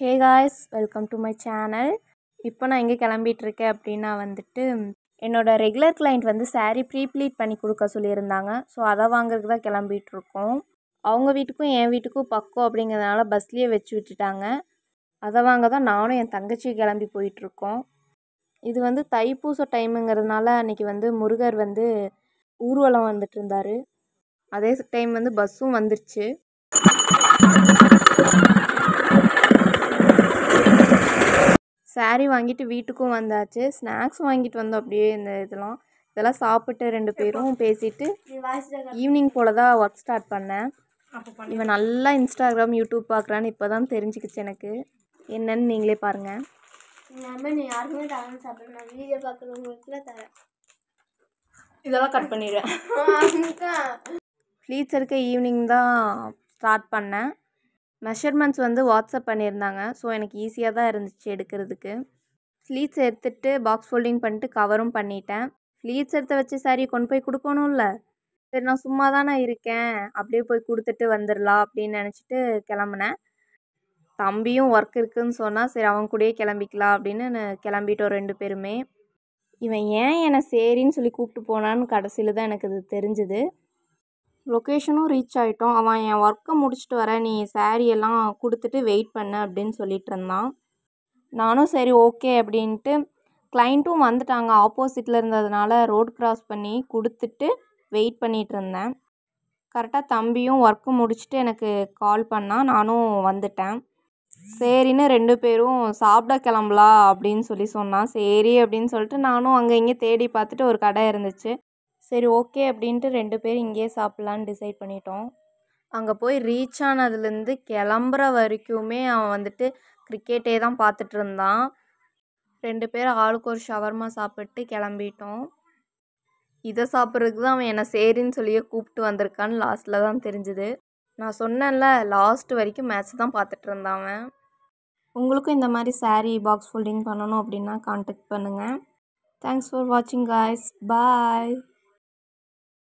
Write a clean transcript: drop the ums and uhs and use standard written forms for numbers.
Hey guys, welcome to my channel. இப்போ நான் எங்கே கிளம்பிகிட்ருக்கேன் அப்படின்னா என்னோடய ரெகுலர் கிளைண்ட் saree ப்ளீட் பண்ணி கொடுக்க சொல்லியிருந்தாங்க. ஸோ அதை வாங்குறதுக்கு தான் கிளம்பிகிட்ருக்கோம். அவங்க வீட்டுக்கும் என் வீட்டுக்கும் பக்கம் அப்படிங்கிறதுனால பஸ்லேயே வச்சு விட்டுட்டாங்க. அதை வாங்க தான் நானும் என் தங்கச்சியும் கிளம்பி போயிட்டுருக்கோம். இது தைப்பூச டைமுங்கிறதுனால அன்றைக்கி முருகர் ஊர்வலம் வந்துட்டு இருந்தார். அதே டைம் பஸ்ஸும் வந்துருச்சு. சாரீ வாங்கிட்டு வீட்டுக்கும் வந்தாச்சு. ஸ்நாக்ஸ் வாங்கிட்டு வந்தோம். அப்படியே இதெல்லாம் சாப்பிட்டு 2 பேரும் பேசிட்டு ஈவினிங் போல் தான் ஒர்க் ஸ்டார்ட் பண்ணேன். இவன் நல்லா இன்ஸ்டாகிராம் யூடியூப் பார்க்குறான்னு இப்போ தான் தெரிஞ்சுக்கிச்சு எனக்கு. என்னன்னு நீங்களே பாருங்கள். இதெல்லாம் கட் பண்ணிடுறேன். ப்ளீட்ஸ் எடுக்க ஈவினிங் தான் ஸ்டார்ட் பண்ணேன். மெஷர்மெண்ட்ஸ் வாட்ஸ்அப் பண்ணியிருந்தாங்க. ஸோ எனக்கு ஈஸியாக தான் இருந்துச்சு எடுக்கிறதுக்கு. ஃப்ளீட்ஸ் எடுத்துகிட்டு பாக்ஸ் ஃபோல்டிங் பண்ணிட்டு கவரும் பண்ணிட்டேன். ஃப்ளீட்ஸ் எடுத்து வச்சு சாரியை கொண்டு போய் கொடுக்கணும்ல. சரி, நான் சும்மா தானே இருக்கேன், அப்படியே போய் கொடுத்துட்டு வந்துடலாம் அப்படின்னு நினச்சிட்டு கிளம்புனேன். தம்பியும் ஒர்க் இருக்குதுன்னு சொன்னால் சரி அவன் கூடயே கிளம்பிக்கலாம் அப்படின்னு கிளம்பிட்டோம் 2 பேருமே. இவன் ஏன் என்னை சரின்னு சொல்லி கூப்பிட்டு போனான்னு கடைசியில் தான் எனக்கு இது தெரிஞ்சுது. லொக்கேஷனும் ரீச் ஆகிட்டோம். அவன் என் ஒர்க்கை முடிச்சுட்டு வர, நீ சாரியெல்லாம் கொடுத்துட்டு வெயிட் பண்ண அப்படின்னு சொல்லிட்டு இருந்தான். நானும் சரி ஓகே அப்படின்ட்டு, கிளைண்ட்டும் வந்துட்டாங்க. ஆப்போசிட்டில் இருந்ததுனால ரோடு க்ராஸ் பண்ணி கொடுத்துட்டு வெயிட் பண்ணிகிட்டு இருந்தேன். கரெக்டாக தம்பியும் ஒர்க்கு முடிச்சுட்டு எனக்கு கால் பண்ணால் நானும் வந்துட்டேன். சரின்னு 2 பேரும் சாப்பிட கிளம்பலாம் அப்படின்னு சொன்னான். சரி அப்படின்னு சொல்லிட்டு நானும் அங்கே இங்கே தேடி பார்த்துட்டு ஒரு கடை இருந்துச்சு. சரி ஓகே அப்படின்ட்டு 2 பேரும் இங்கேயே சாப்பிட்லான்னு டிசைட் பண்ணிட்டோம். அங்கே போய் ரீச் ஆனதுலேருந்து கிளம்புற வரைக்குமே அவன் கிரிக்கெட்டே தான் பார்த்துட்டு இருந்தான். 2 பேரும் ஆளுக்கு ஒரு ஷவர்மா சாப்பிட்டு கிளம்பிட்டோம். இதை சாப்பிட்றதுக்கு தான் அவன் என்னை சரின்னு சொல்லியே கூப்பிட்டு வந்திருக்கான்னு லாஸ்ட்டில் தான் தெரிஞ்சுது. நான் சொன்னேன்ல, லாஸ்ட் வரைக்கும் மேட்ச் தான் பார்த்துட்டு இருந்தான் அவன். உங்களுக்கும் இந்த மாதிரி சாரீ பாக்ஸ் ஃபோல்டிங் பண்ணணும் அப்படின்னா கான்டாக்ட் பண்ணுங்கள். தேங்க்ஸ் ஃபார் வாட்சிங் காய்ஸ். பாய்.